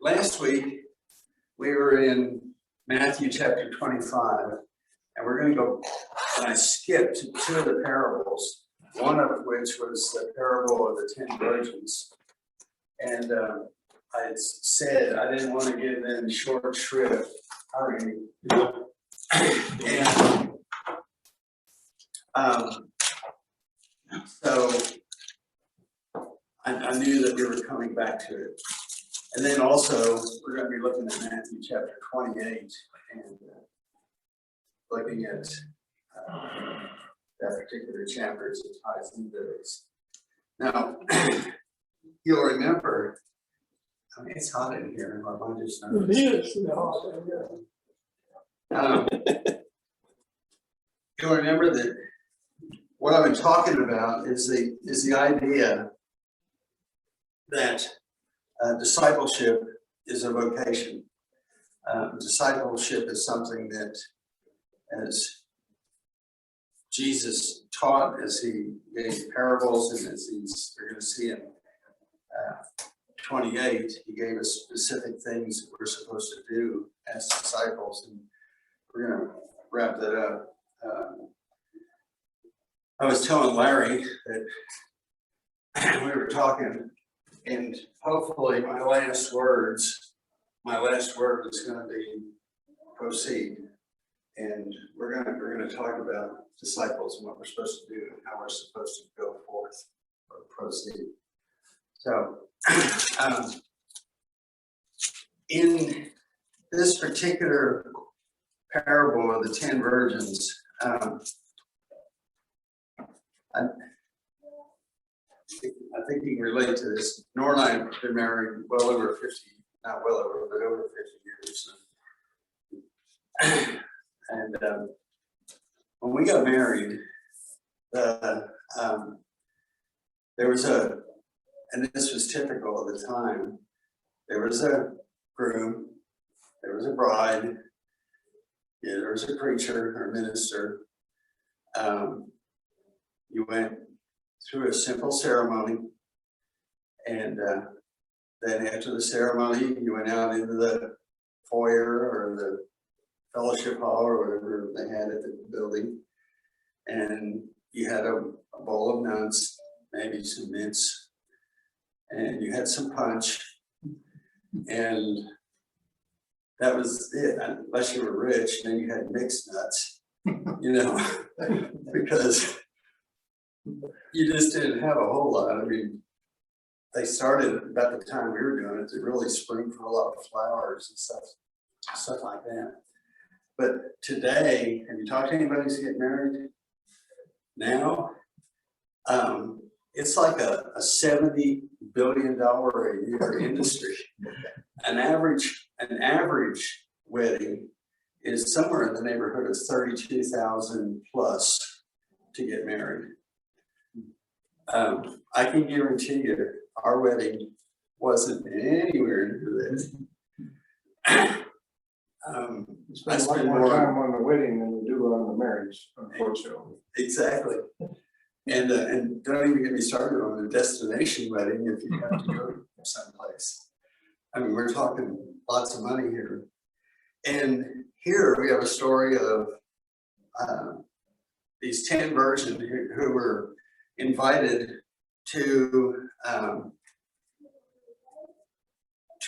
last week we were in Matthew chapter 25, and we're going to go, and I skipped two of the parables, one of which was the parable of the 10 virgins. And I had said I didn't want to give them short shrift. So I knew that we were coming back to it. And then also, we're going to be looking at Matthew chapter 28 and looking at that particular chapter as it ties into this. Now, you'll remember, I mean, it's hot in here. My mind just knows. It is. You'll remember that what I've been talking about is the idea that discipleship is a vocation. Discipleship is something that, as Jesus taught, as he gave parables, and as we're going to see in 28, he gave us specific things that we're supposed to do as disciples, and we're going to wrap that up. I was telling Larry that we were talking, and hopefully my last word is going to be proceed. And we're going to talk about disciples and what we're supposed to do and how we're supposed to go forth or proceed. So, in this particular parable of the 10 virgins, I think you can relate to this. Nora and I have been married well over 50, not well over, but over 50 years. And when we got married, there was and this was typical of the time, there was a groom, there was a bride, there was a preacher or minister. You went through a simple ceremony, and then after the ceremony, you went out into the foyer or the fellowship hall or whatever they had at the building, and you had a bowl of nuts, maybe some mints, and you had some punch, and that was it, unless you were rich. Then you had mixed nuts, because you just didn't have a whole lot. I mean, they started about the time we were doing it to really spring for a lot of flowers and stuff like that. But today, have you talked to anybody who's getting married now? It's like a $70 billion a year industry. An average wedding is somewhere in the neighborhood of 32,000 plus to get married. I can guarantee you our wedding wasn't anywhere near this. You spend a lot more time on the wedding than you do on the marriage, unfortunately. Exactly. And don't even get me started on a destination wedding if you have to go someplace. I mean, we're talking lots of money here. And here we have a story of these 10 virgins who were invited to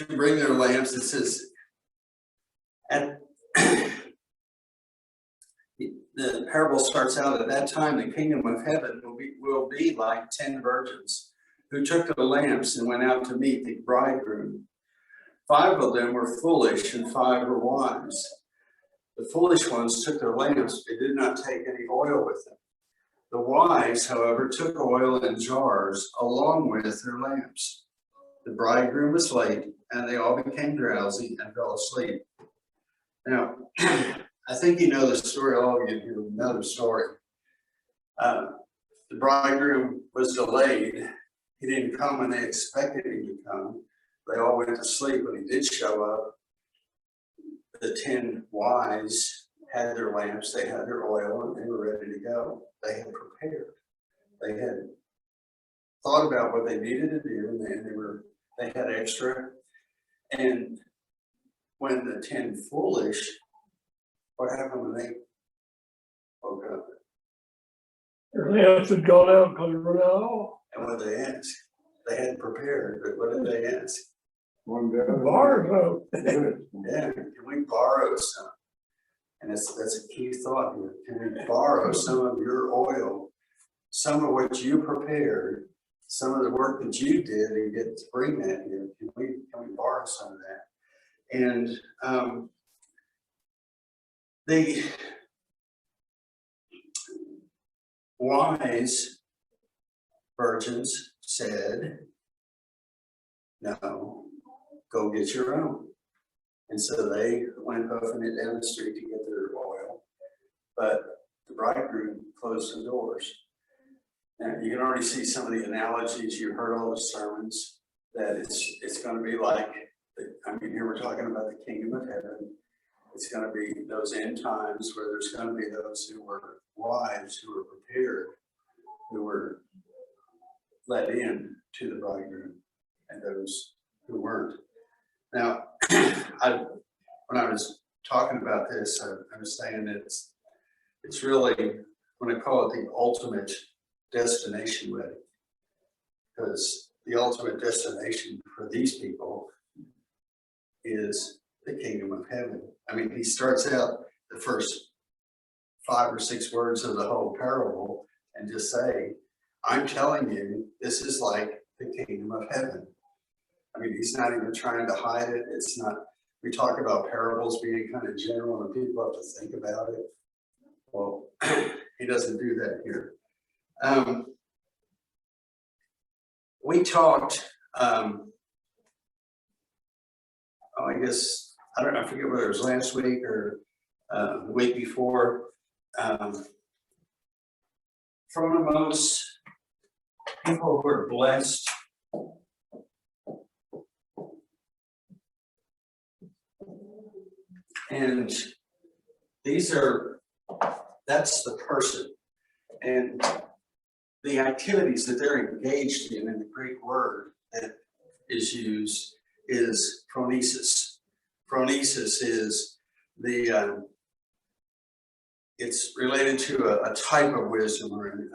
bring their lamps. It says, the parable starts out, at that time the kingdom of heaven will be like 10 virgins who took the lamps and went out to meet the bridegroom. 5 of them were foolish and 5 were wise. The foolish ones took their lamps, but did not take any oil with them. The wise, however, took oil in jars along with their lamps. The bridegroom was late, and they all became drowsy and fell asleep. Now, I think you know the story, all of you who know the story. The bridegroom was delayed. He didn't come when they expected him to come. They all went to sleep. When he did show up, the 10 wise had their lamps, they had their oil, and they were ready to go. They had prepared. They had thought about what they needed to do, and they had extra. And when the 10 foolish, what happened when they woke up? Their lamps had gone out because they run out of oil. And what did they ask? They hadn't prepared, but what did they ask? One the other. Borrow. Yeah, can we borrow some? And that's a key thought here. Can we borrow some of your oil, some of what you prepared, some of the work that you did and get to bring that here? Can we borrow some of that? And the wise virgins said, no, go get your own. And so they went puffing it down the street to get their oil, but the bridegroom closed the doors. Now you can already see some of the analogies. You heard all the sermons that it's going to be like, I mean, here we're talking about the kingdom of heaven. It's going to be those end times where there's going to be those who were wise, who were prepared, who were let in to the bridegroom, and those who weren't. Now, when I was talking about this, I was saying that it's really, when I call it the ultimate destination wedding, because the ultimate destination for these people is the kingdom of heaven. I mean, he starts out the first 5 or 6 words of the whole parable and just say, I'm telling you, this is like the kingdom of heaven. I mean, he's not even trying to hide it. It's not, we talk about parables being kind of general and people have to think about it. Well, he doesn't do that here. We talked, I guess, I forget whether it was last week or the week before, from the most people who are blessed and that's the person, and the activities that they're engaged in the Greek word that is used is phronesis. Phronesis is it's related to a type of wisdom or an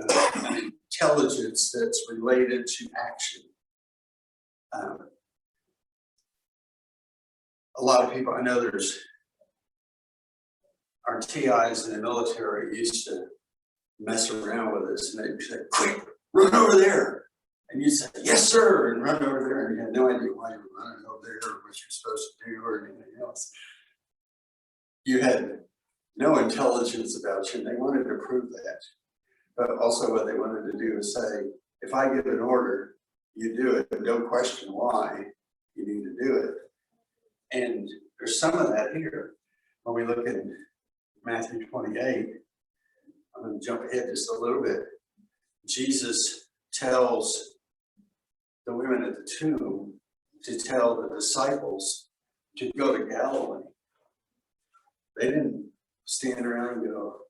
intelligence that's related to action. A lot of people, I know there's our TIs in the military used to mess around with us and they'd say, quick, run over there. And you'd say, yes, sir, and run over there. And you had no idea why you were running over there or what you're supposed to do or anything else. You had no intelligence about you, and they wanted to prove that. But also what they wanted to do is say, if I give an order, you do it, but don't question why you need to do it. And there's some of that here. When we look at Matthew 28, I'm going to jump ahead just a little bit. Jesus tells the women at the tomb to tell the disciples to go to Galilee. They didn't stand around and go,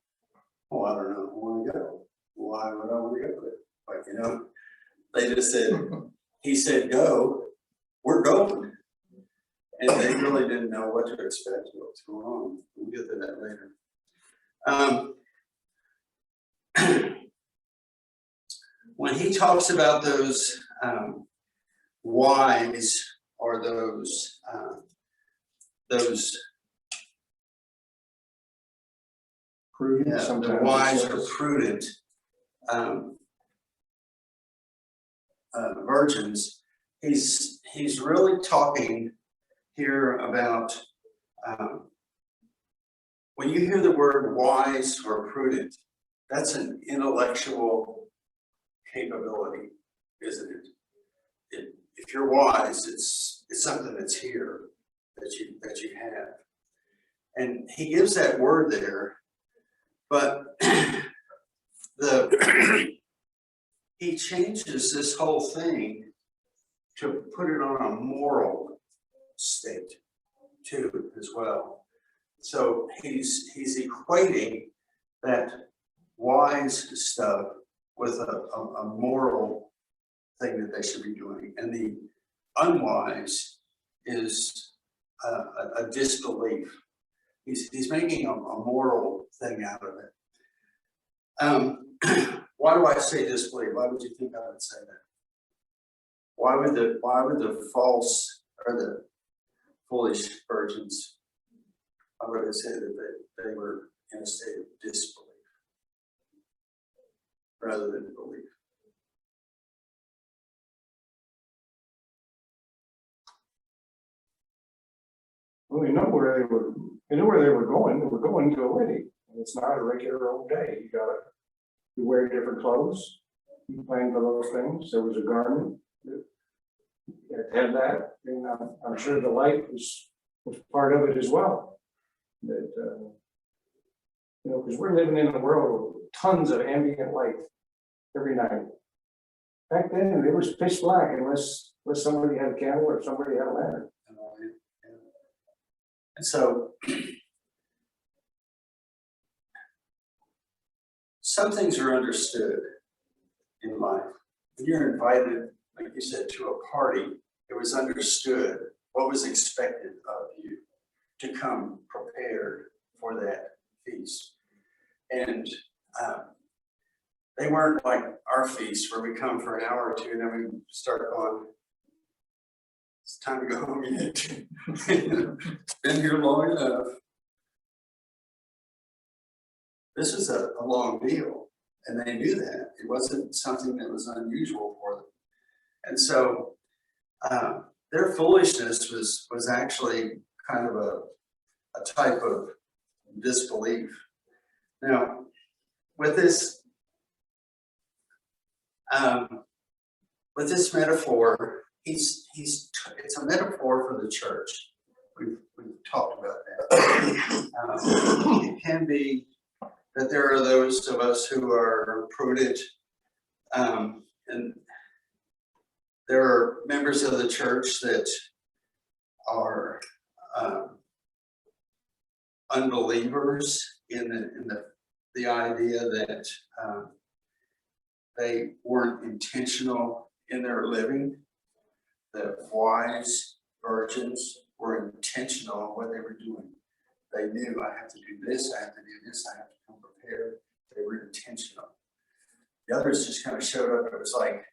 oh, I don't know, I want to go. Why would I want to go there? Like, you know, they just said, he said, go, we're going. And they really didn't know what to expect, what's going on. We'll get to that later. When he talks about those wise or those Prudent, the wise or prudent virgins, he's really talking here about when you hear the word wise or prudent, that's an intellectual capability, isn't it? If you're wise, it's something that's here that you have. And he gives that word there, but he changes this whole thing to put it on a moral state too as well. So he's equating that wise stuff with a moral thing that they should be doing, and the unwise is a disbelief. He's making a moral thing out of it. Why do I say disbelief? Why would you think I would say that? Why would the false or the foolish virgins, I would say that they were in a state of disbelief rather than belief? Well, we know where they were. We knew where they were going. They were going to a wedding, and it's not a regular old day. You wear different clothes. You plan for those things. There was a garment that had that, and I'm sure the light was part of it as well. That because we're living in a world with tons of ambient light every night. Back then, it was pitch black unless somebody had a candle or somebody had a lantern. And so some things are understood in life. When you're invited, like you said, to a party, it was understood what was expected of you to come prepared for that feast. And they weren't like our feast where we come for an hour or two and then we start going, it's time to go home yet. Been here long enough. This was a long meal, and they knew that. It wasn't something that was unusual for them. And so their foolishness was actually kind of a type of disbelief. Now, with this metaphor, it's a metaphor for the church. We've talked about that. It can be that there are those of us who are prudent, and there are members of the church that are unbelievers in the idea that they weren't intentional in their living. The wise virgins were intentional in what they were doing. They knew, I have to do this, I have to do this, I have to come prepared. They were intentional. The others just kind of showed up. It was like,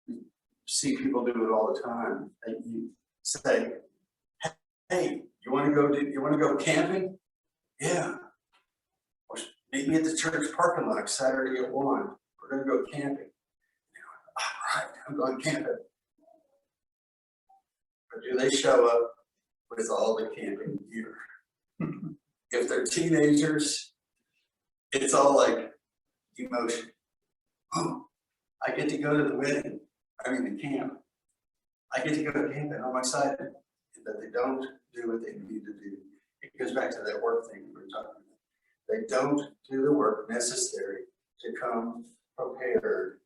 you see people do it all the time. You say, hey, you want to go camping? Yeah. Well, meet me at the church parking lot Saturday at 1. We're going to go camping. All right, I'm going camping. But do they show up with all the camping gear? If they're teenagers, it's all like emotion. Oh, I get to go to the wedding. I mean, the camp. I get to go camping. I'm excited. But they don't do what they need to do. It goes back to that work thing we were talking about. They don't do the work necessary to come prepared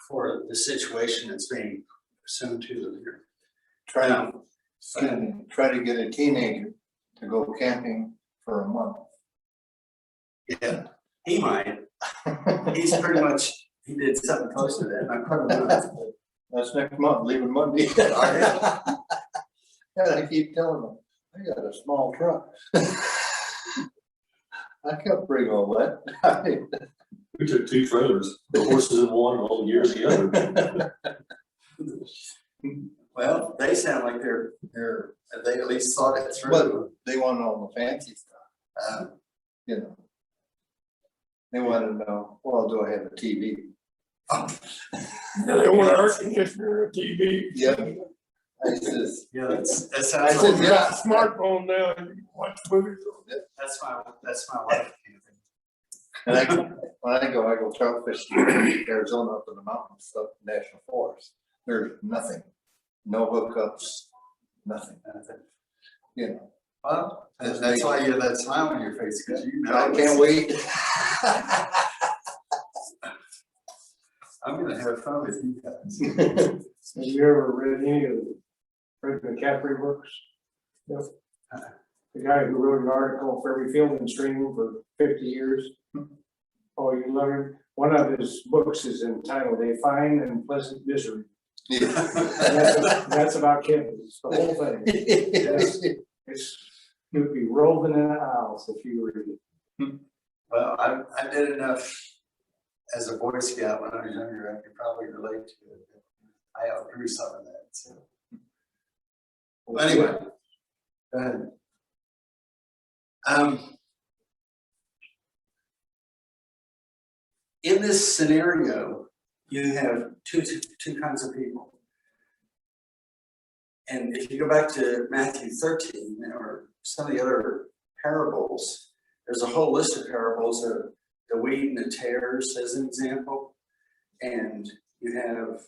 for the situation that's being assumed to them here. Try to get a teenager to go camping for a month. Yeah, he might. He's pretty much, he did something close to that. I probably not. That's next month, leaving Monday. Yeah, I keep telling them, I got a small truck. I can't bring all that. We took 2 trailers, the horses in one, all the gears in the other. Well, they sound like they at least thought it through. But they want all the fancy stuff. They want to know, well, do I have a TV? They want an air conditioner, a TV. Yep. I says, Yeah, that I sounds said, like, yeah. Smartphone now, and you can watch movies on it. that's my wife camping. And when I go trout fishing in Arizona up in the mountains, up in National Forest. There's nothing, no hookups, nothing. Well, that's why you have that smile on your face, because you know. I can't wait. I'm gonna have fun with you guys. Have you ever read any of Fred McCaffrey books? Yep. The guy who wrote an article for every field and stream for 50 years. Oh, you love him? One of his books is entitled A Fine and Pleasant Misery. And Yeah. that's about kids, it's the whole thing. It's, you'd be rolling in the aisles if you read it. Well, I did enough as a Boy Scout when I was younger, I could probably relate to it. I outgrew some of that, so. Well, anyway, go ahead. In this scenario, you have two kinds of people. And if you go back to Matthew 13 or some of the other parables, there's a whole list of parables of the wheat and the tares as an example. And you have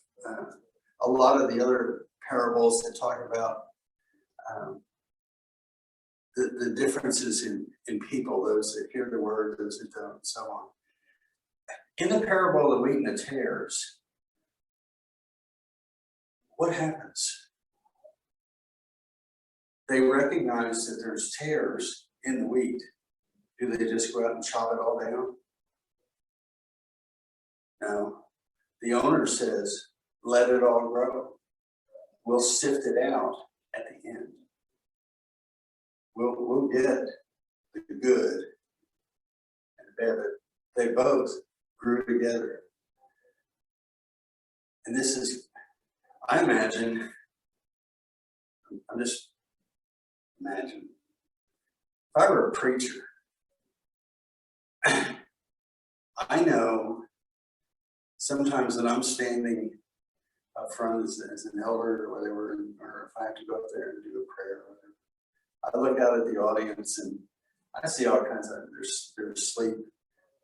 a lot of the other parables that talk about the differences in people, those that hear the word, those that don't, and so on. In the parable of the wheat and the tares, what happens? They recognize that there's tares in the wheat. Do they just go out and chop it all down? No. The owner says, let it all grow. We'll sift it out at the end. We'll get the good and the bad. They both grew together. And this is, I imagine, I'm just imagine, if I were a preacher, I know sometimes that I'm standing up front as an elder or whatever, or if I have to go up there and do a prayer or whatever, I look out at the audience and I see all kinds of, they're asleep,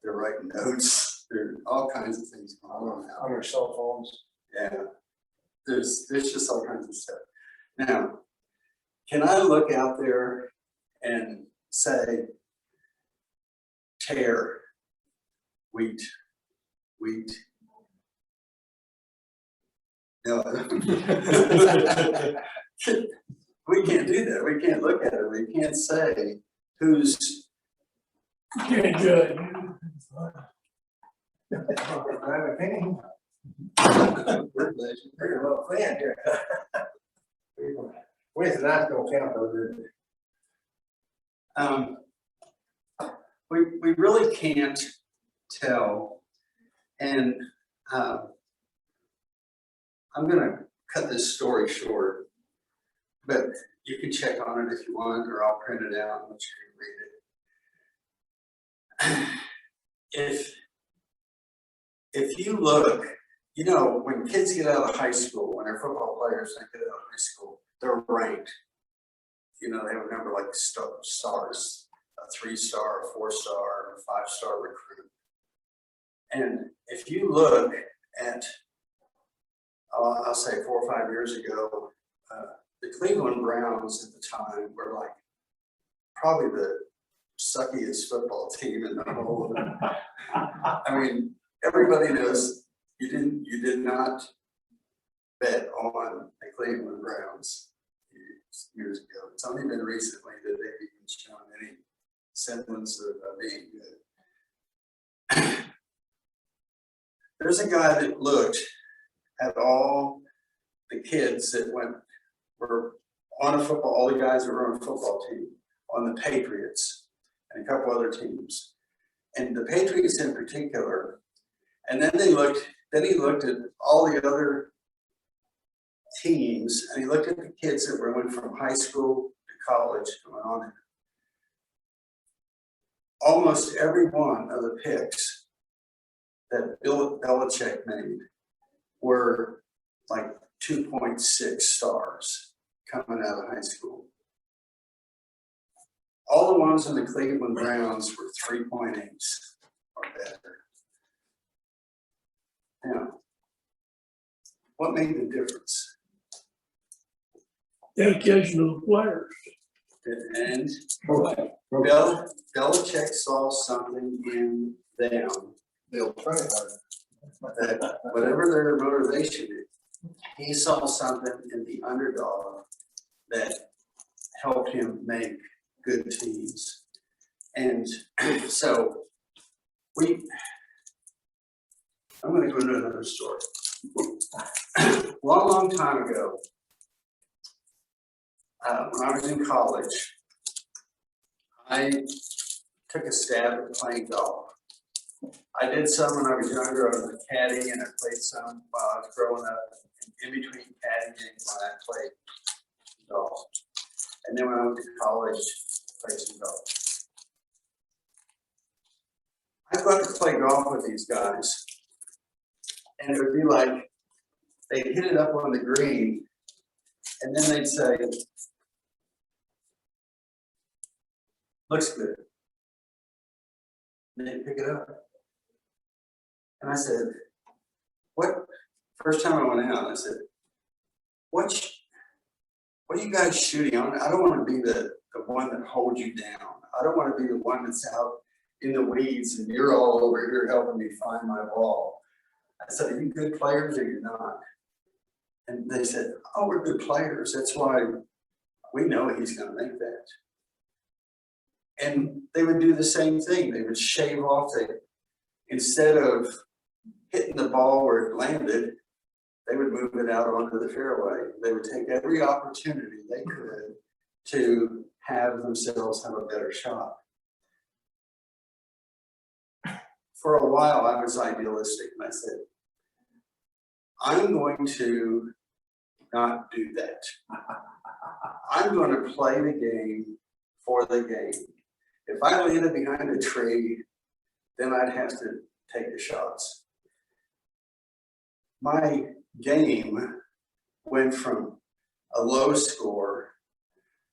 they're writing notes, there are all kinds of things going on On their cell phones. Yeah, there's just all kinds of stuff. Now, can I look out there and say, tare, wheat? No. We can't do that. We can't look at it. We can't say who's. You can't judge. Pretty well planned here. Where's the last don't count though? We really can't tell, and I'm gonna cut this story short, but you can check on it if you want, or I'll print it out and let you read it. If you look, you know, when kids get out of high school, when they're football players, they get out of high school, they're ranked. You know, they have a number like stars, a 3-star, a 4-star, a 5-star recruit. And if you look at, I'll say 4 or 5 years ago, the Cleveland Browns at the time were like probably the suckiest football team in the whole. I mean, everybody knows you did not bet on the Cleveland Browns years ago. It's only been recently that they've even shown any semblance of being good. There's a guy that looked at all the kids that were on a football, all the guys that were on a football team, on the Patriots and a couple other teams, and the Patriots in particular. And then he looked at all the other teams, and he looked at the kids that went from high school to college going on. Almost every one of the picks that Bill Belichick made were like 2.6 stars coming out of high school. All the ones in the Cleveland Browns were 3.8s or better. Now, what made the difference? Dedication of the players. And Belichick saw something in them They'll try hard. that whatever their motivation is, he saw something in the underdog that helped him make good teams. And so I'm gonna go into another story. Long time ago, when I was in college, I took a stab at playing golf. I did some when I was younger. I was a caddy, and I played some while I was growing up. In between caddying, when I played golf, and then when I went to college, played some golf. I got to play golf with these guys, and it would be like they'd hit it up on the green, and then they'd say, "Looks good." And they'd pick it up. And I said, "What?" First time I went out, I said, what are you guys shooting on? I don't want to be the one that holds you down. I don't want to be the one that's out in the weeds and you're all over here helping me find my ball. I said, "Are you good players or you're not?" And they said, "Oh, we're good players. That's why we know he's going to make that." And they would do the same thing. They would shave off instead of hitting the ball where it landed, they would move it out onto the fairway. They would take every opportunity they could to have themselves have a better shot. For a while, I was idealistic, and I said, "I'm going to not do that. I'm going to play the game for the game. If I landed behind a tree, then I'd have to take the shots." My game went from a low score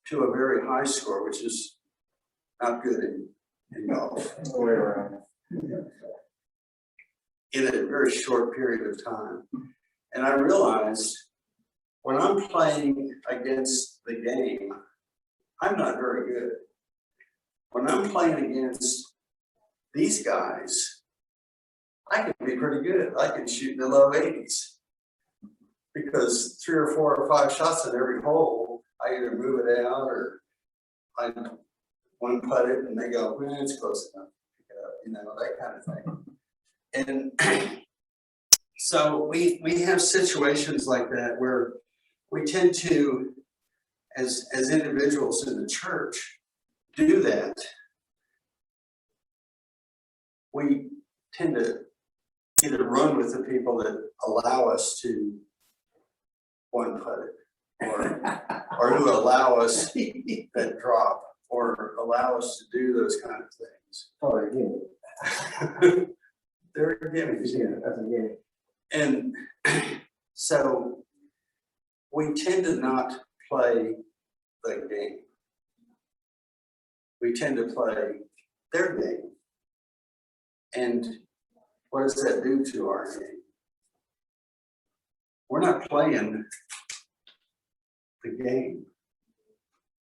to a very high score, which is not good in golf, the way around. in a very short period of time. And I realized when I'm playing against the game, I'm not very good. When I'm playing against these guys, I can be pretty good. I can shoot in the low 80s. Because 3 or 4 or 5 shots in every hole, I either move it out or I one putt it and they go, "Well, it's close enough, pick it up," you know, that kind of thing. And so we have situations like that where we tend to, as individuals in the church, do that. We tend to either run with the people that allow us to one putt it, or who allow us that drop, or allow us to do those kind of things. Oh, again, They're gimmies, yeah, that's a game. and so we tend to not play the game. We tend to play their game. And what does that do to our game? We're not playing the game.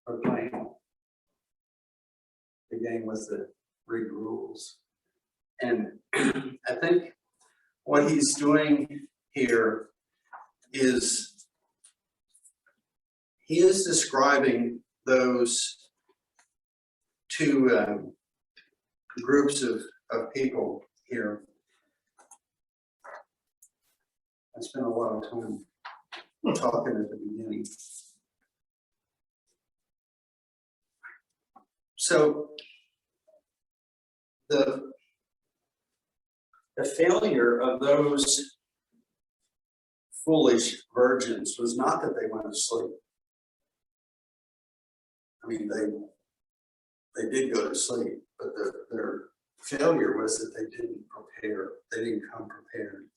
We're playing the game with the rigged rules. And I think what he's doing here is he is describing those two groups of people here. I spent a lot of time talking at the beginning. So the failure of those foolish virgins was not that they went to sleep. I mean, they did go to sleep, but their failure was that they didn't prepare. They didn't come prepared.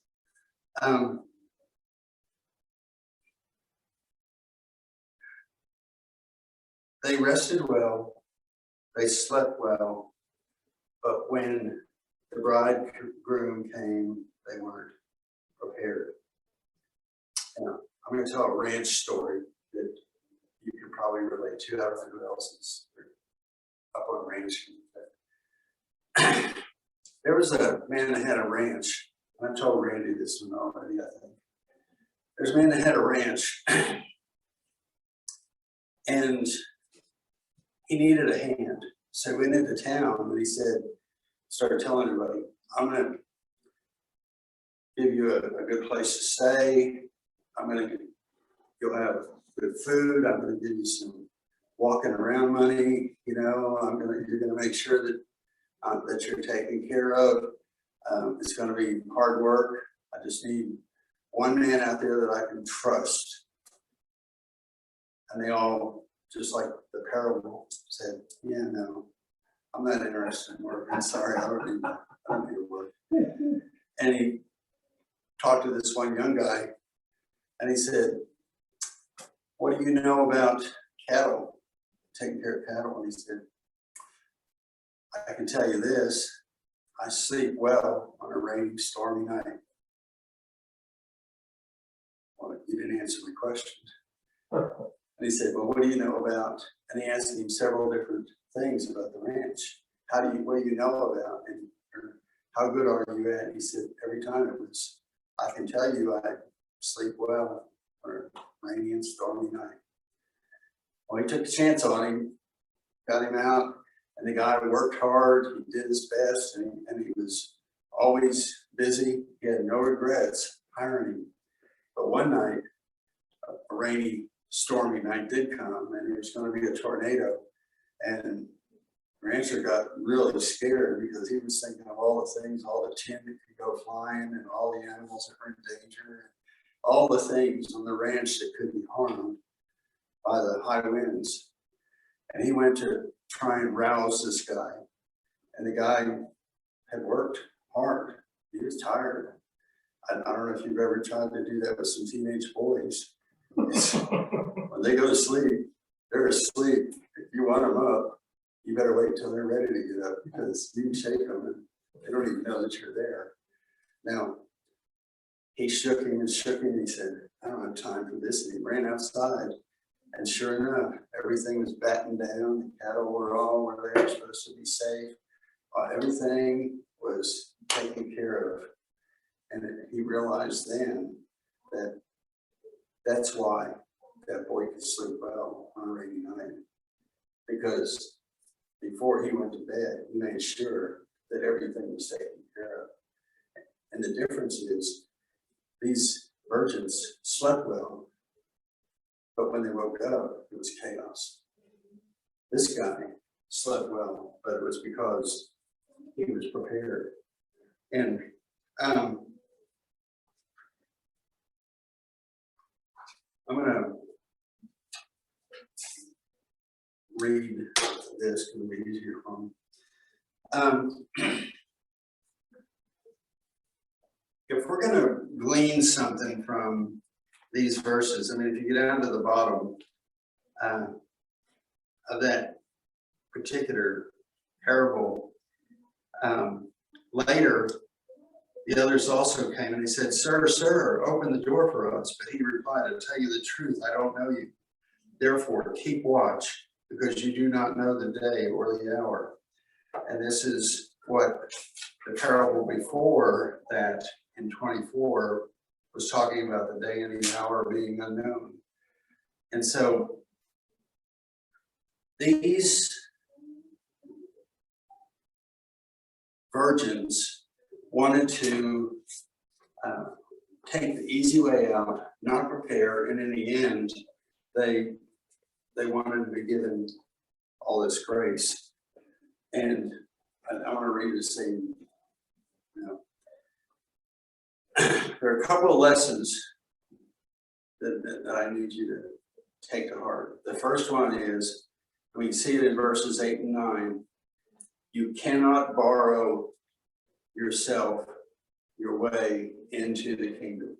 They rested well, they slept well, but when the bridegroom came, they weren't prepared. And I'm going to tell a ranch story that you can probably relate to. I don't know who else is up on ranch. There was a man that had a ranch. I've told Randy this one already, I think. There's a man that had a ranch, and he needed a hand. So he went into town and he said, started telling everybody, I'm give you a good place to stay. You'll have good food. I'm gonna give you some walking around money, you know, you're gonna make sure that, that you're taken care of. It's gonna be hard work. I just need one man out there that I can trust. And they all, just like the parable, said, yeah, no, I'm not interested in work. I'm sorry, I don't need to work. And he talked to this one young guy and he said, what do you know about cattle, taking care of cattle? And he said, I can tell you this, I sleep well on a rainy, stormy night. Well, you didn't answer my question. And he said, well, what do you know about, and he asked him several different things about the ranch. What do you know about, and how good are you at? And he said, every time it was, I can tell you I sleep well on a rainy and stormy night. Well, he took a chance on him, got him out, and the guy worked hard, he did his best, and he was always busy. He had no regrets hiring him. But one night, a rainy, stormy night did come, and there was going to be a tornado. And the rancher got really scared because he was thinking of all the things, all the tin that could go flying, and all the animals that were in danger, all the things on the ranch that could be harmed by the high winds. And he went to try and rouse this guy. And the guy had worked hard. He was tired. I don't know if you've ever tried to do that with some teenage boys. When they go to sleep, they're asleep. If you want them up, you better wait till they're ready to get up, because you can shake them and they don't even know that you're there. Now, he shook him and shook him. He said, I don't have time for this. And he ran outside. And sure enough, everything was battened down. The cattle were all where they were supposed to be safe. Everything was taken care of. And he realized then that that's why that boy could sleep well on a rainy night. Because before he went to bed, he made sure that everything was taken care of. And the difference is, these virgins slept well, but when they woke up, it was chaos. This guy slept well, but it was because he was prepared. And I'm going to read this, because it'll be easier for me. If we're going to glean something from these verses, I mean, if you get down to the bottom of that particular parable, later, the others also came and they said, Sir, sir, open the door for us. But he replied, I tell you the truth, I don't know you. Therefore, keep watch, because you do not know the day or the hour. And this is what the parable before that in 24 was talking about, the day and the hour being unknown. And so these virgins wanted to take the easy way out, not prepare, and in the end, they wanted to be given all this grace. And I want to read the same. There are a couple of lessons that I need you to take to heart. The first one is, we see it in verses 8 and 9. You cannot borrow yourself your way into the kingdom.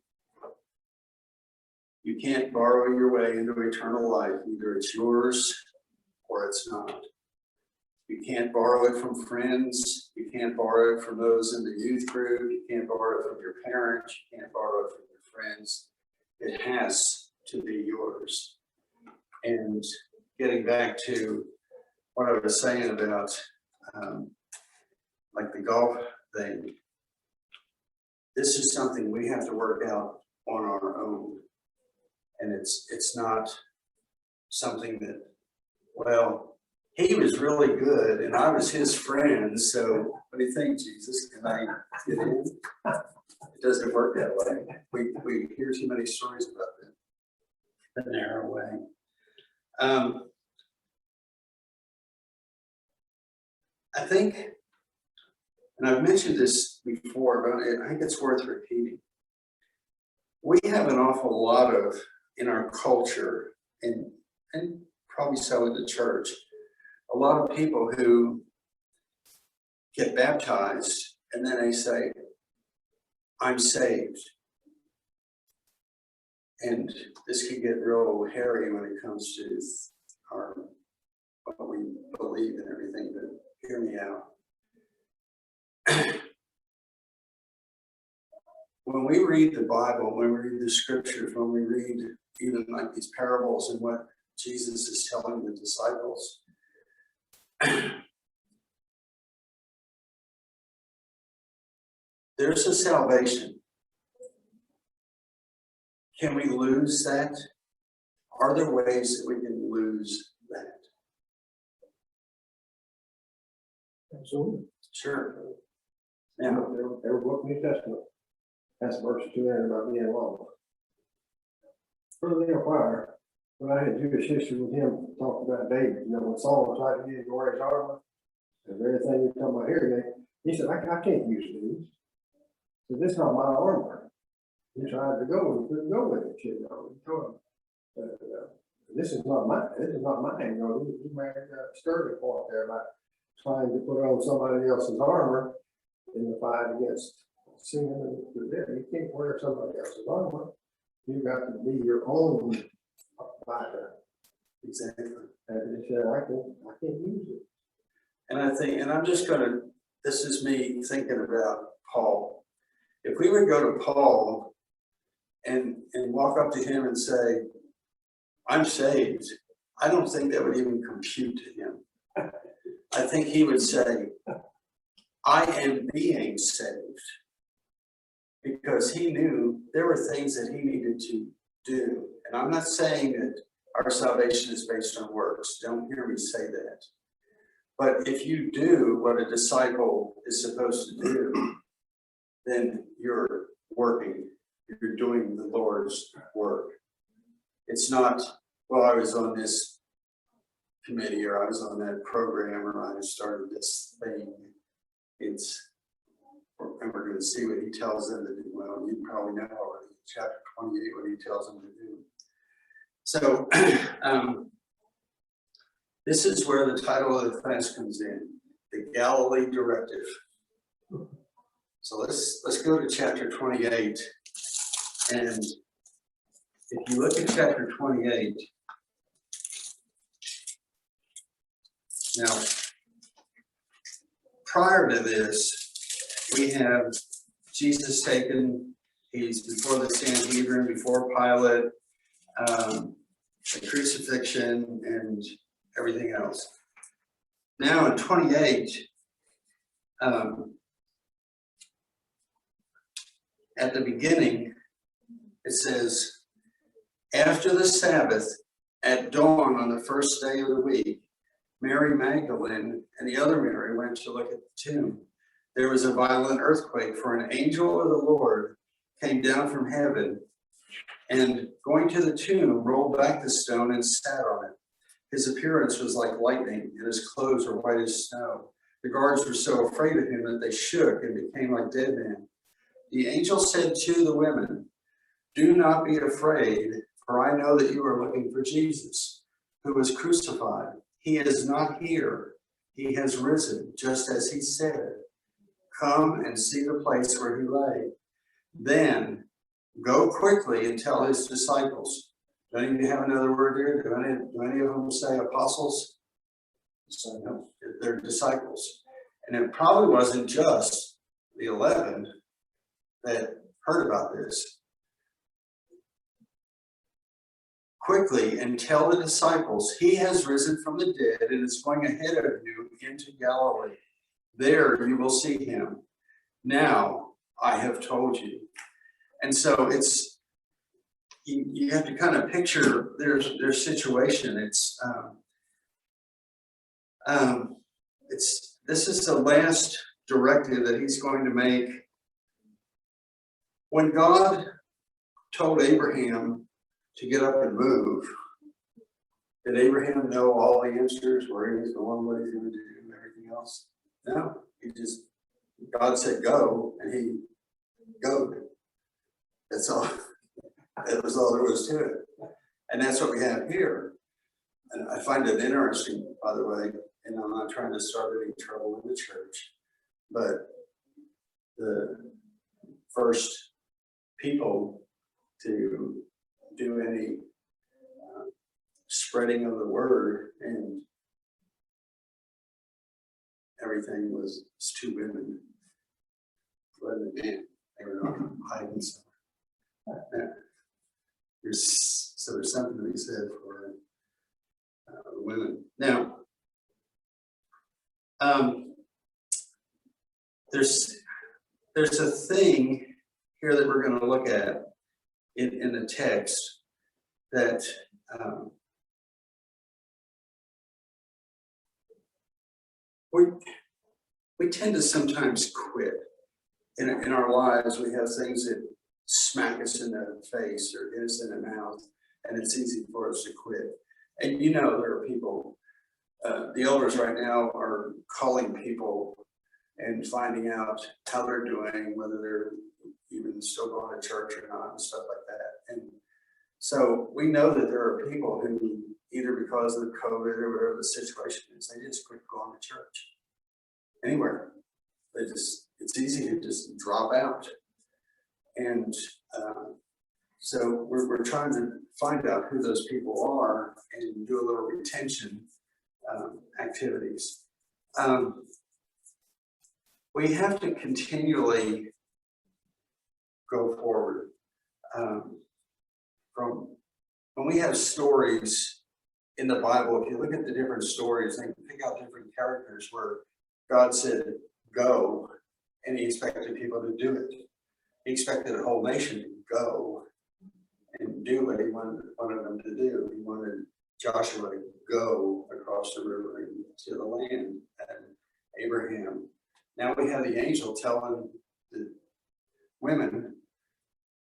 You can't borrow your way into eternal life. Either it's yours or it's not. You can't borrow it from friends. You can't borrow it from those in the youth group. You can't borrow it from your parents. You can't borrow it from your friends. It has to be yours. And getting back to what I was saying about like the golf thing, this is something we have to work out on our own. And it's not something that, well, he was really good and I was his friend, so what do you think, Jesus? Can I get in? It doesn't work that way. We hear too many stories about that. The narrow way. I think, and I've mentioned this before, but I think it's worth repeating. We have an awful lot of, in our culture, and probably so in the church, a lot of people who get baptized and then they say, I'm saved. And this can get real hairy when it comes to our what we believe and everything, but hear me out. When we read the Bible, when we read the scriptures, when we read even like these parables and what Jesus is telling the disciples, there's a salvation. Can we lose that? Are there ways that we can lose that? Absolutely. Sure. Yeah, Now, every book in the New Testament has verses to it about being lost. Brother Neil Pryor, when I had Jewish history with him, talked about David, when Saul was trying to get him to wear his armor, and everything you're talking about here, he said, I can't use these. So this is not my armor. He tried to go and couldn't go with it, He told him, this is not mine. He made a sturdy point there about trying to put on somebody else's armor in the fight against sin and the devil. You can't wear somebody else's armor. You got to be your own fighter. exactly. And he said, I can't use it. And I think, and I'm just gonna, this is me thinking about Paul. If we would go to Paul and walk up to him and say, I'm saved, I don't think that would even compute to him. I think he would say, I am being saved. Because he knew there were things that he needed to do. And I'm not saying that our salvation is based on works. Don't hear me say that. But if you do what a disciple is supposed to do, then you're working. You're doing the Lord's work. It's not, well, I was on this committee or I was on that program or I started this thing. It's, and we're going to see what he tells them to do. Well, you probably know already, chapter 28, what he tells them to do. So this is where the title of the class comes in, the Galilee Directive. So let's go to chapter 28. And if you look at chapter 28, now, prior to this, we have Jesus taken, he's before the Sanhedrin, before Pilate, the crucifixion and everything else. Now in 28, at the beginning, it says, after the Sabbath, at dawn on the first day of the week, Mary Magdalene and the other Mary went to look at the tomb. There was a violent earthquake, for an angel of the Lord came down from heaven and, going to the tomb, rolled back the stone and sat on it. His appearance was like lightning, and his clothes were white as snow. The guards were so afraid of him that they shook and became like dead men. The angel said to the women, do not be afraid, for I know that you are looking for Jesus, who was crucified. He is not here. He has risen, just as he said. Come and see the place where he lay. Then go quickly and tell his disciples. Do any of you have another word here? Do any of them say apostles? So, no, they're disciples. And it probably wasn't just the 11 that heard about this. Quickly and tell the disciples, he has risen from the dead and is going ahead of you into Galilee. There you will see him. Now I have told you. And so it's, you have to kind of picture their situation. This is the last directive that he's going to make when God told Abraham to get up and move, did Abraham know all the answers, where he was going, what he's going to do, and everything else? No, God said go, and he go. That's all. That was all there was to it. And that's what we have here. And I find it interesting, by the way, and I'm not trying to start any trouble in the church, but the first people to do any spreading of the word and everything was two women. Wasn't a man. They were not hiding somewhere. There's something to be said for women. Now, there's a thing here that we're going to look at in the text that we tend to sometimes quit in our lives. We have things that smack us in the face or hit us in the mouth, and it's easy for us to quit. And you know, there are people, the elders right now are calling people and finding out how they're doing, whether they're even still going to church or not, and stuff like that. And so we know that there are people who, either because of COVID or whatever the situation is, they just quit going to church. Anywhere. It's easy to just drop out. And so we're trying to find out who those people are and do a little retention activities. We have to continually go forward. From when we have stories in the Bible, if you look at the different stories, they pick out different characters where God said, go, and he expected people to do it. He expected a whole nation to go and do what he wanted them to do. He wanted Joshua to go across the river to the land, and Abraham. Now we have the angel telling the women,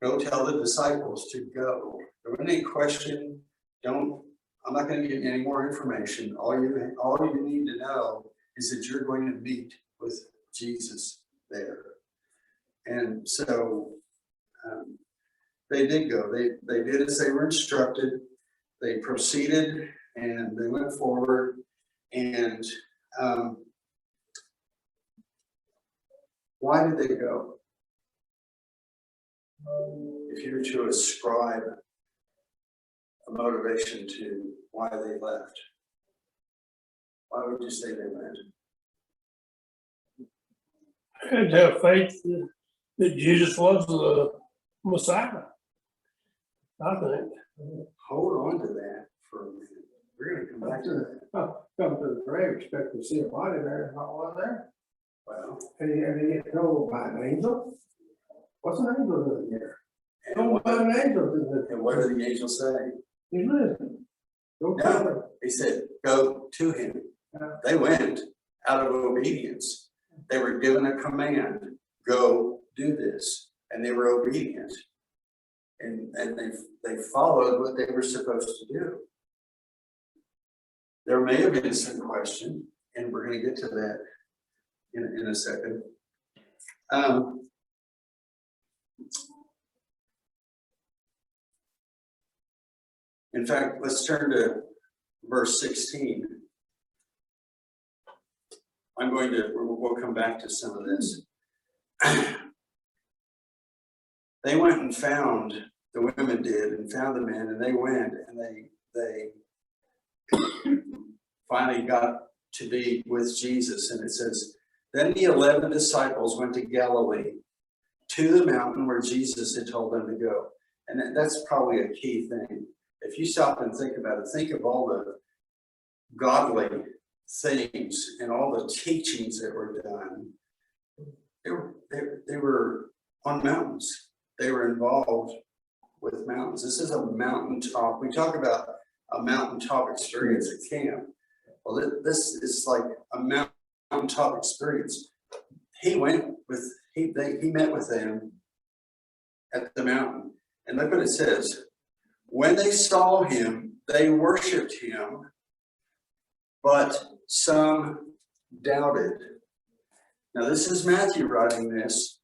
go tell the disciples to go. There wasn't any question. I'm not going to give you any more information. All you need to know is that you're going to meet with Jesus there. And so they did go. They did as they were instructed. They proceeded and they went forward. And why did they go? If you were to ascribe a motivation to why they left, why would you say they went? Had to have faith that Jesus was the Messiah, I think. Hold on to that for a minute. We're going to come back to that. Come to the grave, expect to see a body there, not one there. Well, And you get told by an angel? What's an angel doing here? and Told what, by an angel doing and what did the angel say? He's listening. Go tell him. He said, go to him. They went out of obedience. They were given a command, go do this. And they were obedient. And they followed what they were supposed to do. There may have been some question, and we're going to get to that in a second. In fact, let's turn to verse 16. We'll come back to some of this. They went and found, the women did, and found the men, and they went and they finally got to be with Jesus. And it says, then the 11 disciples went to Galilee, to the mountain where Jesus had told them to go. And that's probably a key thing. If you stop and think about it, think of all the godly things and all the teachings that were done. They were on mountains. They were involved with mountains. This is a mountaintop. We talk about a mountaintop experience at camp. Well, this is like a mountaintop experience. He met with them at the mountain. And look what it says. When they saw him, they worshiped him, but some doubted. Now, this is Matthew writing this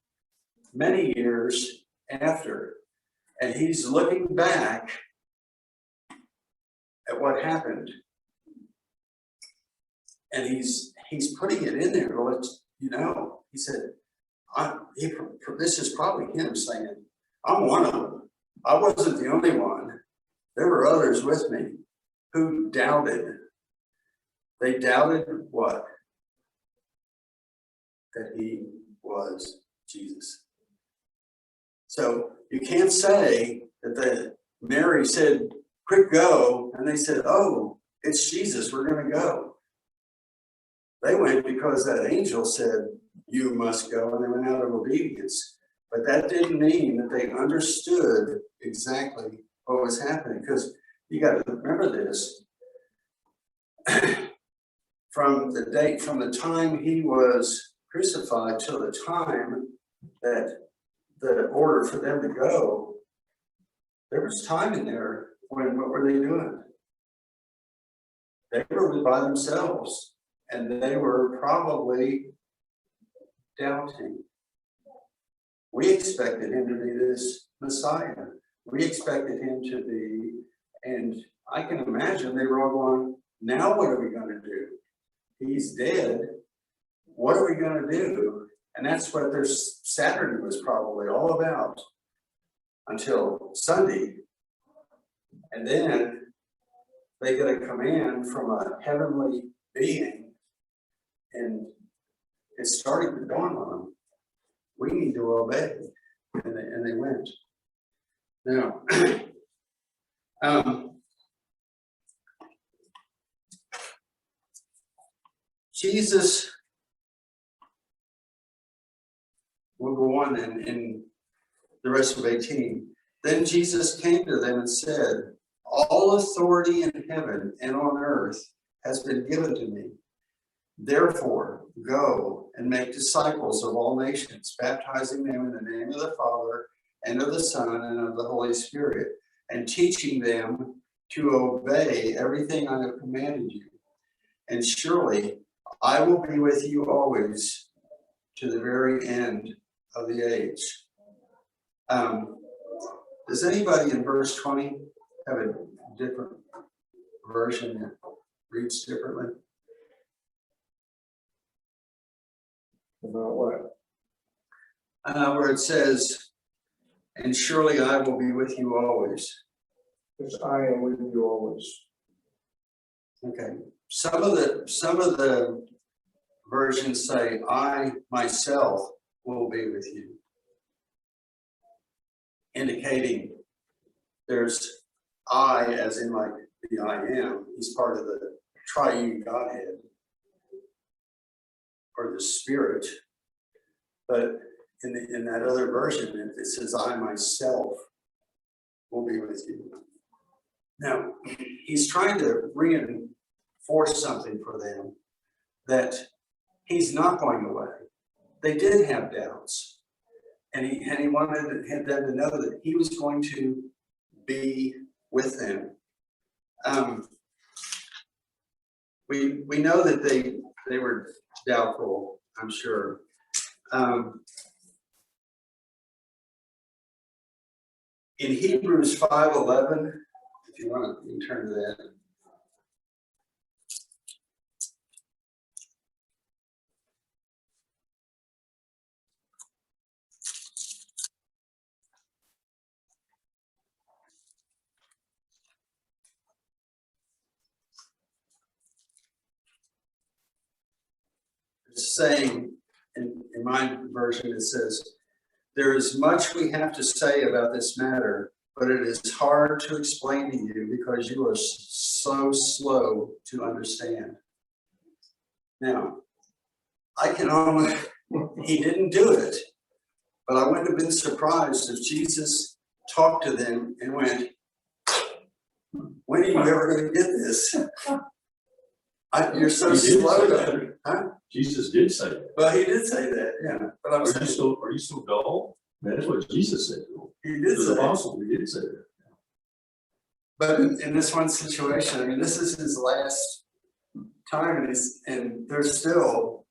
many years after, and he's looking back at what happened. And he's putting it in there to let you know. He said, this is probably him saying, I'm one of them. I wasn't the only one. There were others with me who doubted. They doubted what? That he was Jesus. So you can't say that Mary said, quick, go. And they said, oh, it's Jesus, we're going to go. They went because that angel said, you must go, and they went out of obedience. But that didn't mean that they understood exactly what was happening, because you got to remember this. From the time he was crucified till the time that the order for them to go, there was time in there when, what were they doing? They were by themselves, and they were probably doubting. We expected him to be this Messiah. We expected him to be, and I can imagine they were all going, now what are we going to do? He's dead. What are we going to do? And that's what their Saturday was probably all about until Sunday. And then they get a command from a heavenly being, and it's starting to dawn on them. We need to obey. And they went. Now, Jesus will go on in the rest of 18. Then Jesus came to them and said, all authority in heaven and on earth has been given to me. Therefore, go and make disciples of all nations, baptizing them in the name of the Father and of the Son and of the Holy Spirit, and teaching them to obey everything I have commanded you. And surely I will be with you always to the very end of the age. Does anybody in verse 20 have a different version that reads differently? About what? Where it says, and surely I will be with you always. It's I am with you always. Okay. Some of the versions say, I myself will be with you, indicating there's I as in like the I am. He's part of the triune Godhead or the Spirit. But in that other version, it says, I myself will be with you. Now, he's trying to reinforce something for them, that he's not going away. They did have doubts, and he wanted them to know that he was going to be with them. We know that they were doubtful, I'm sure. In Hebrews 5:11, if you want to turn to that. It's saying, in my version, it says, there is much we have to say about this matter, but it is hard to explain to you because you are so slow to understand. Now, I can only, he didn't do it, but I wouldn't have been surprised if Jesus talked to them and went, when are you ever going to get this? You're so slow to, huh? Jesus did say that. Well, he did say that, yeah. But I'm Are saying, you so dull? That's what Jesus said to him. He did It's say that. possible, he did say that. But in this one situation, I mean, this is his last time, and they're still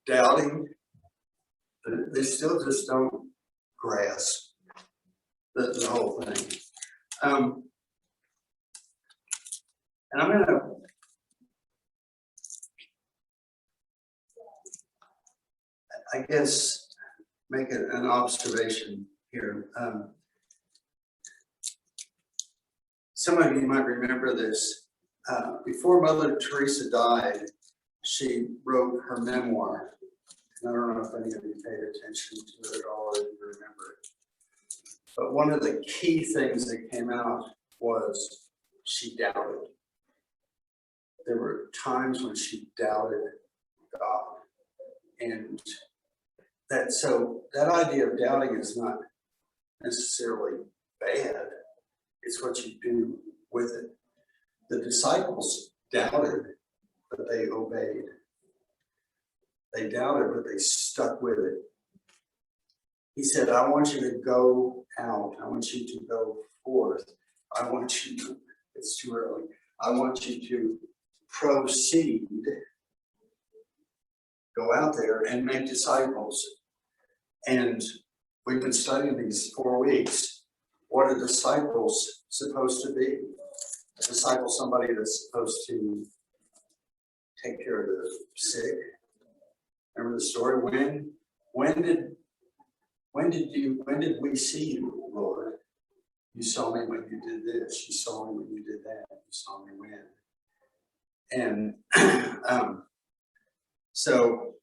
doubting. They still just don't grasp the whole thing. And I'm gonna I guess make an observation here. Some of you might remember this. Before Mother Teresa died, she wrote her memoir. And I don't know if any of you paid attention to it or you remember it. But one of the key things that came out was she doubted. There were times when she doubted God. And that idea of doubting is not necessarily bad. It's what you do with it. The disciples doubted, but they obeyed. They doubted, but they stuck with it. He said, I want you to go out. I want you to go forth. I want you to, it's too early. I want you to proceed. Go out there and make disciples. And we've been studying these 4 weeks. What are disciples supposed to be? A disciple, somebody that's supposed to take care of the sick. Remember the story? When did we see you, Lord? You saw me when you did this. You saw me when you did that. You saw me when. And so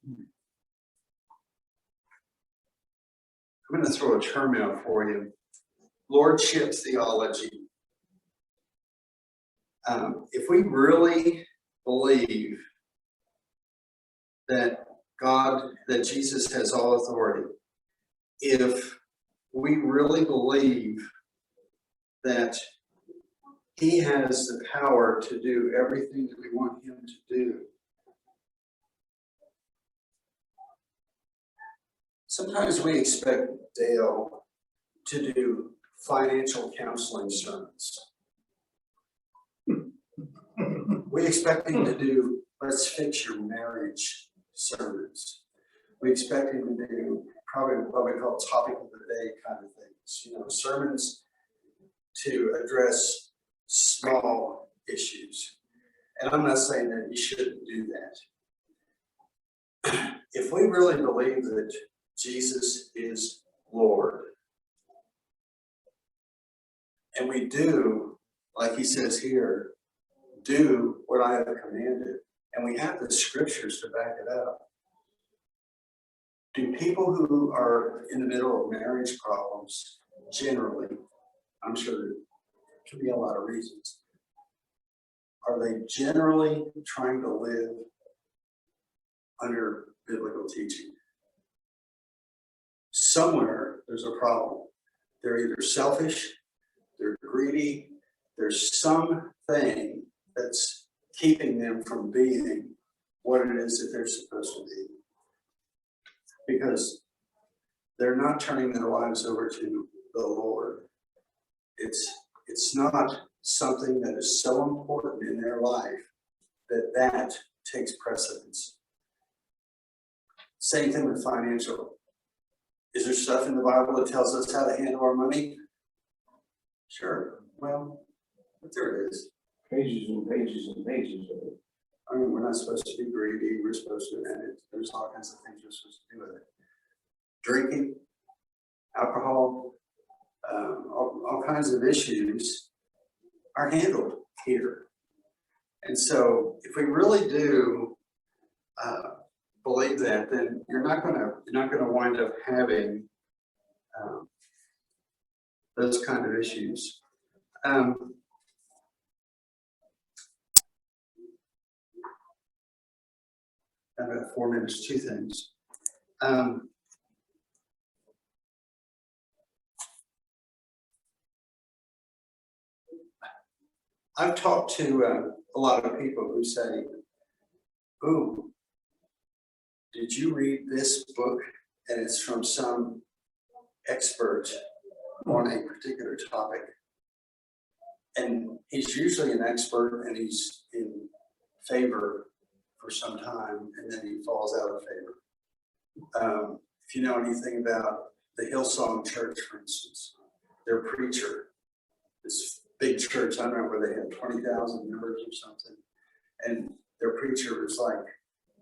I'm going to throw a term out for you. Lordship theology. If we really believe that Jesus has all authority, if we really believe that he has the power to do everything that we want him to do, sometimes we expect Dale to do financial counseling sermons. We expect him to do let's fix your marriage sermons. We expect him to do probably what we call topic of the day kind of things, sermons to address small issues. And I'm not saying that you shouldn't do that. If we really believe that Jesus is Lord, and we do, like he says here, do what I have commanded, and we have the scriptures to back it up. Do people who are in the middle of marriage problems, generally, I'm sure there could be a lot of reasons, are they generally trying to live under biblical teaching? Somewhere there's a problem. They're either selfish, they're greedy, there's something that's keeping them from being what it is that they're supposed to be. Because they're not turning their lives over to the Lord. It's not something that is so important in their life that takes precedence. Same thing with financial. Is there stuff in the Bible that tells us how to handle our money? Sure. Well, but there is. Pages and pages and pages of it. I mean, we're not supposed to be greedy. We're supposed to, and there's all kinds of things we're supposed to do with it. Drinking, alcohol, all kinds of issues are handled here. And so if we really do believe that, then you're not gonna wind up having those kind of issues. I've got 4 minutes, 2 things. I've talked to a lot of people who say, "Ooh, did you read this book?" And it's from some expert on a particular topic. And he's usually an expert and he's in favor for some time and then he falls out of favor. If you know anything about the Hillsong Church, for instance, their preacher, this big church, I remember they had 20,000 members or something. And their preacher was like,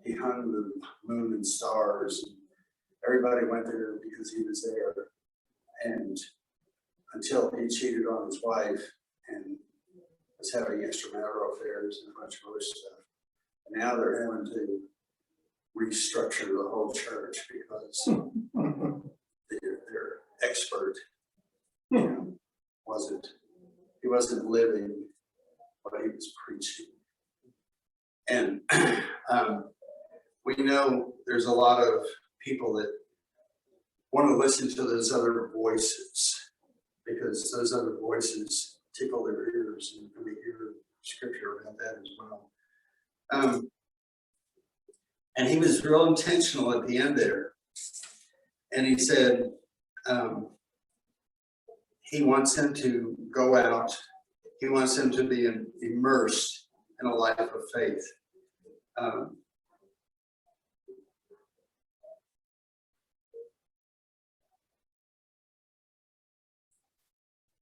he hung the moon and stars. And everybody went there because he was there. And until he cheated on his wife and was having extramarital affairs and a bunch of other stuff. And now they're having to restructure the whole church because their expert, you know, he wasn't living what he was preaching. And we know there's a lot of people that want to listen to those other voices because those other voices tickle their ears, and we hear scripture about that as well. And he was real intentional at the end there. And he said he wants him to go out. He wants him to be immersed in a life of faith.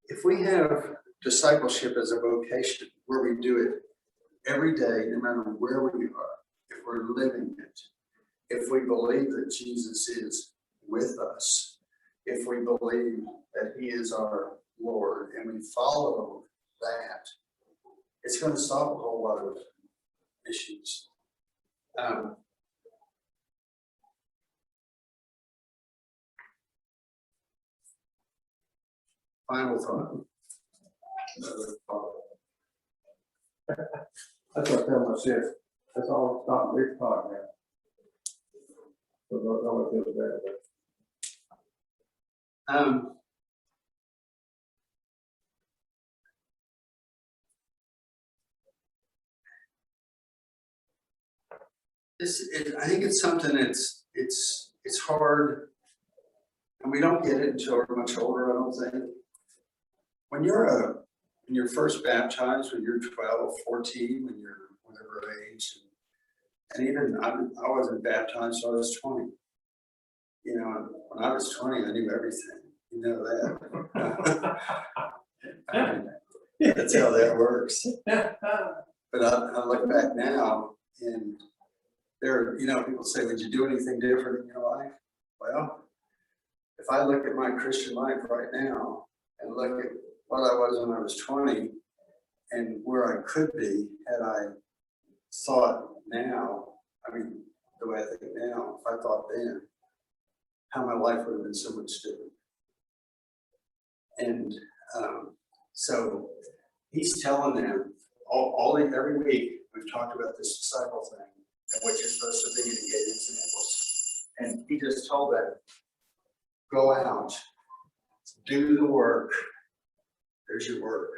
If we have discipleship as a vocation where we do it every day, no matter where we are, if we're living it, if we believe that Jesus is with us, if we believe that he is our Lord and we follow that, it's going to solve a whole lot of issues. Final thought. That's what I tell myself. That's all, stop big talk now. So don't feel bad about it. I think it's something that's it's hard, and we don't get it until we're much older, I don't think. When you're first baptized, when you're 12, 14, when you're whatever age, and even I wasn't baptized until I was 20. You know, when I was 20, I knew everything. You know that. That's how that works. But I look back now, and there, you know, people say, "Would you do anything different in your life?" Well, if I look at my Christian life right now and look at what I was when I was 20 and where I could be had I thought now, I mean, the way I think now, if I thought then, how my life would have been so much different. And so he's telling them every week, we've talked about this disciple thing and what you're supposed to be to get examples. And he just told them, go out, do the work. There's your work.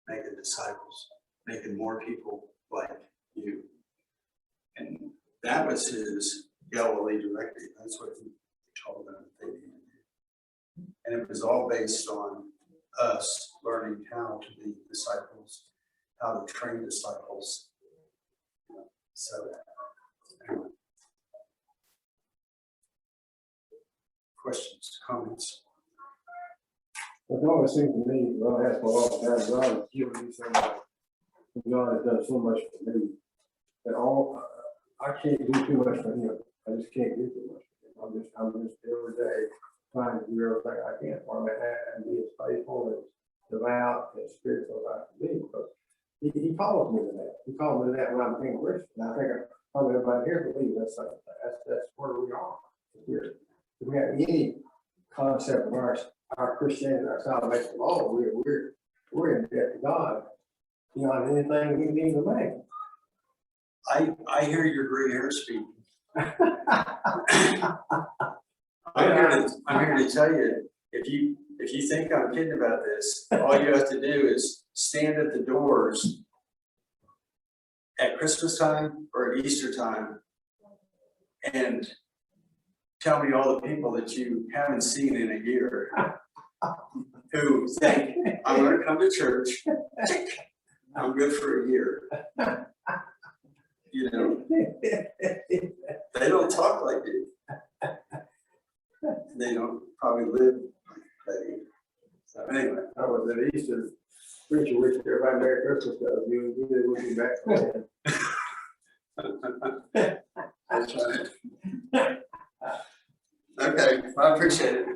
Making disciples, making more people like you. And that was his Galilee Directive. That's what he told them they needed to do. And it was all based on us learning how to be disciples, how to train disciples. So, anyway. Questions, comments? It always seems to me, well, I ask my all the time, God has given me so much. God has done so much for me. That I can't do too much for him. I just can't do too much for him. I'm just every day trying to do everything I can for him and be as faithful and devout and spiritual as I can be. Because he calls me to that. He called me to that when I became a Christian. And I think probably everybody here believes that's where we are. If we have any concept of our Christianity, our salvation at all, we're in debt to God. You know, anything we need to make. I hear your gray hair speaking. I'm here to tell you, if you think I'm kidding about this, all you have to do is stand at the doors at Christmas time or at Easter time and tell me all the people that you haven't seen in a year who think, I'm gonna come to church, I'm good for a year. You know, they don't talk like you. They don't probably live like you. So anyway, I was at Easter, preacher wished everybody Merry Christmas, though, you really would be back then. that's right. Okay, I appreciate it.